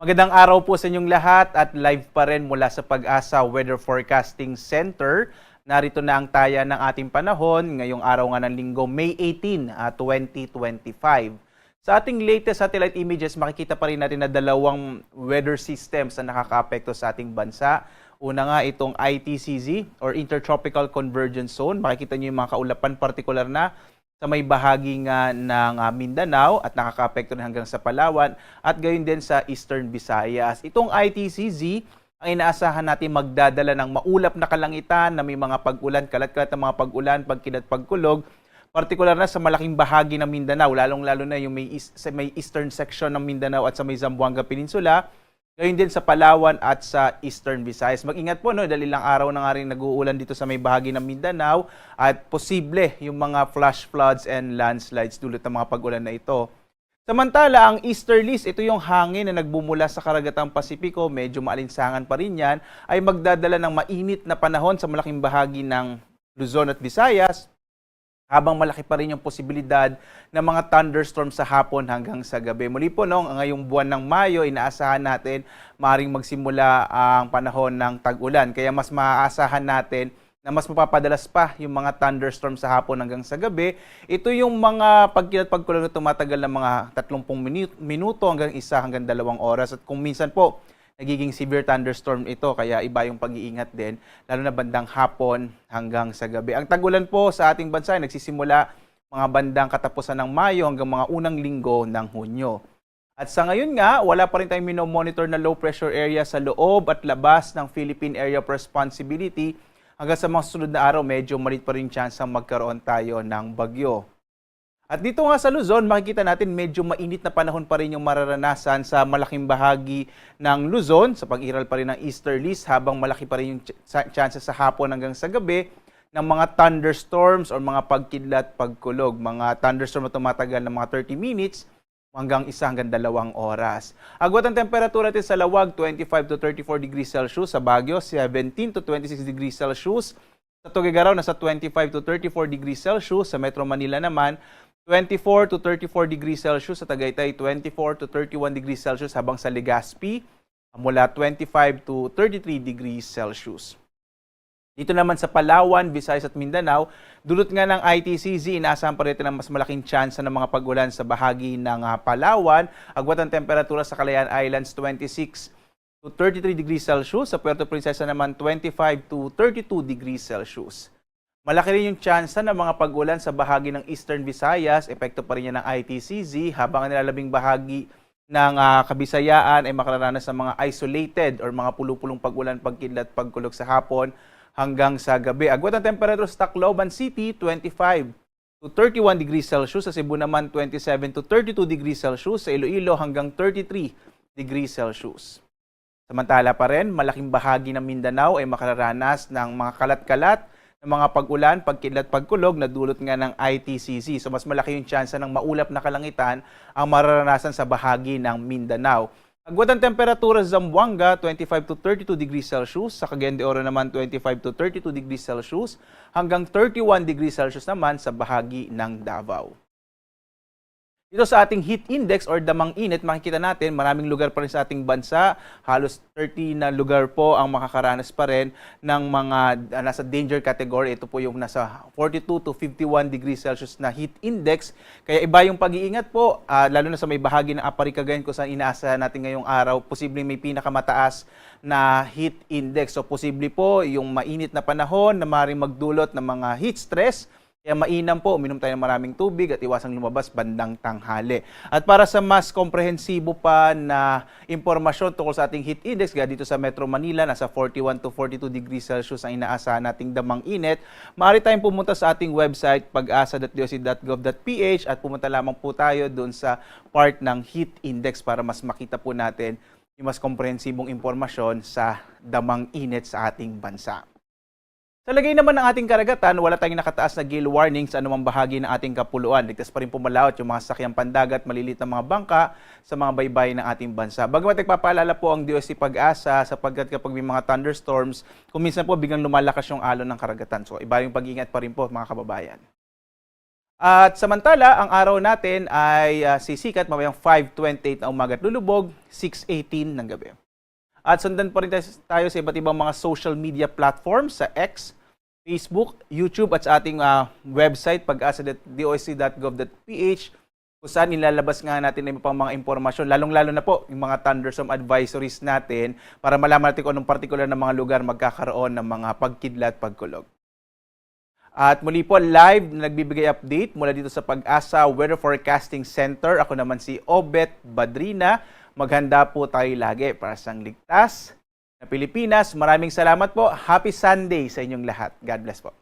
Magandang araw po sa inyong lahat at live pa rin mula sa Pag-asa Weather Forecasting Center. Narito na ang taya ng ating panahon ngayong araw nga ng linggo, May 18, 2025. Sa ating latest satellite images, makikita pa rin natin na dalawang weather systems na nakakaapekto sa ating bansa. Una nga itong ITCZ or Intertropical Convergence Zone. Makikita niyo yung mga kaulapan partikular na sa may bahagi nga ng Mindanao at nakakaapekto na hanggang sa Palawan at gayon din sa Eastern Visayas. Itong ITCZ ang inaasahan natin magdadala ng maulap na kalangitan na may mga pag-ulan, kalat-kalat na mga pag-ulan, pagkinat, pagkulog, partikular na sa malaking bahagi ng Mindanao, lalong-lalo na yung sa may eastern section ng Mindanao at sa may Zamboanga Peninsula, gayon din sa Palawan at sa Eastern Visayas. Mag-ingat po, no? Dahil ilang araw na nga rin nag-uulan dito sa may bahagi ng Mindanao at posible yung mga flash floods and landslides dulot ng mga pag-ulan na ito. Samantala, ang easterlies, ito yung hangin na nagbumula sa karagatang Pasipiko, medyo maalinsangan pa rin yan, ay magdadala ng mainit na panahon sa malaking bahagi ng Luzon at Visayas, habang malaki pa rin yung posibilidad ng mga thunderstorms sa hapon hanggang sa gabi. Muli po, no, ngayong buwan ng Mayo, inaasahan natin maaaring magsimula ang panahon ng tag-ulan. Kaya mas maaasahan natin na mas mapapadalas pa yung mga thunderstorms sa hapon hanggang sa gabi. Ito yung mga pagkilat pagkulog na tumatagal ng mga 30 minuto hanggang 1 hanggang 2 oras. At kung minsan po, nagiging severe thunderstorm ito, kaya iba yung pag-iingat din, lalo na bandang hapon hanggang sa gabi. Ang tag-ulan po sa ating bansa ay nagsisimula mga bandang katapusan ng Mayo hanggang mga unang linggo ng Hunyo. At sa ngayon nga, wala pa rin tayong minomonitor na low pressure area sa loob at labas ng Philippine Area of Responsibility. Hanggang sa mga susunod na araw, medyo maliit pa rin chance ang magkaroon tayo ng bagyo. At dito nga sa Luzon, makikita natin medyo mainit na panahon pa rin yung mararanasan sa malaking bahagi ng Luzon sa pag-iral pa rin ng easterlies habang malaki pa rin yung chances sa hapon hanggang sa gabi ng mga thunderstorms or mga pagkidlat, pagkulog. Mga thunderstorm na tumatagal ng mga 30 minutes hanggang 1 hanggang 2 oras. Agwat ang temperatura natin sa Lawag, 25 to 34 degrees Celsius. Sa Baguio, 17 to 26 degrees Celsius. Sa Tuguegarao, nasa 25 to 34 degrees Celsius. Sa Metro Manila naman, 24 to 34 degrees Celsius. Sa Tagaytay, 24 to 31 degrees Celsius. Habang sa Legazpi, mula 25 to 33 degrees Celsius. Dito naman sa Palawan, Visayas at Mindanao, dulot nga ng ITCZ, inaasahan pa rin ng mas malaking chance ng mga pag-ulan sa bahagi ng Palawan. Agwat ang temperatura sa Calayan Islands, 26 to 33 degrees Celsius. Sa Puerto Princesa naman, 25 to 32 degrees Celsius. Malaki rin yung tsansa ng mga pag-ulan sa bahagi ng Eastern Visayas, epekto pa rin yan ng ITCZ, habang ang nilalabing bahagi ng Kabisayaan ay makararanas ng mga isolated or mga pulong-pulong pag-ulan, pagkidlat, pagkulog sa hapon hanggang sa gabi. Agwat ang temperatura sa Tacloban City, 25 to 31 degrees Celsius. Sa Cebu naman, 27 to 32 degrees Celsius. Sa Iloilo hanggang 33 degrees Celsius. Samantala pa rin, malaking bahagi ng Mindanao ay makararanas ng mga kalat-kalat ng mga pag-ulan, pagkidlat, pagkulog na dulot nga ng ITCZ. So mas malaki yung tsansa ng maulap na kalangitan ang mararanasan sa bahagi ng Mindanao. Agwat ang temperatura sa Zamboanga, 25 to 32 degrees Celsius. Sa Cagayan de Oro naman, 25 to 32 degrees Celsius. Hanggang 31 degrees Celsius naman sa bahagi ng Davao. Dito sa ating heat index or damang init, makikita natin maraming lugar pa rin sa ating bansa. Halos 30 na lugar po ang makakaranas pa rin ng mga nasa danger category. Ito po yung nasa 42 to 51 degrees Celsius na heat index. Kaya iba yung pag-iingat po, lalo na sa may bahagi ng Apari Cagayan kung saan inaasahan natin ngayong araw, posibleng may pinakamataas na heat index. So posible po yung mainit na panahon na maaaring magdulot ng mga heat stress. Kaya mainam po, uminom tayo ng maraming tubig at iwasang lumabas bandang tanghali. At para sa mas komprehensibo pa na impormasyon tungkol sa ating heat index, gaya dito sa Metro Manila, nasa 41 to 42 degrees Celsius ang inaasahan nating damang init, maaari tayong pumunta sa ating website, pag-asa.doc.gov.ph at pumunta lamang po tayo doon sa part ng heat index para mas makita po natin yung mas komprehensibong impormasyon sa damang init sa ating bansa. Sa lagay naman ng ating karagatan, wala tayong nakataas na gale warning sa anumang bahagi ng ating kapuluan. Ligtas pa rin pumalaot yung mga sasakyang pandagat, malilit na mga bangka sa mga baybayin ng ating bansa. Bagamat nagpapaalala po ang DOST Pag-asa sapagkat kapag may mga thunderstorms, kung minsan po biglang lumalakas yung alon ng karagatan. So iba yung pag-iingat pa rin po mga kababayan. At samantala, ang araw natin ay sisikat mamayang 5:28 na umaga at lulubog, 6:18 ng gabi. At sundan pa rin tayo sa iba't ibang mga social media platforms sa X, Facebook, YouTube at sa ating website pag-asa.doc.gov.ph kung saan ilalabas nga natin ang pang mga impormasyon, lalong-lalo na po yung mga thunderstorm advisories natin para malaman natin kung anong partikular na mga lugar magkakaroon ng mga pagkidlat, pagkulog. At muli po, live na nagbibigay update mula dito sa Pag-asa Weather Forecasting Center. Ako naman si Obet Badrina. Maghanda po tayo lagi para sa ligtas na Pilipinas. Maraming salamat po. Happy Sunday sa inyong lahat. God bless po.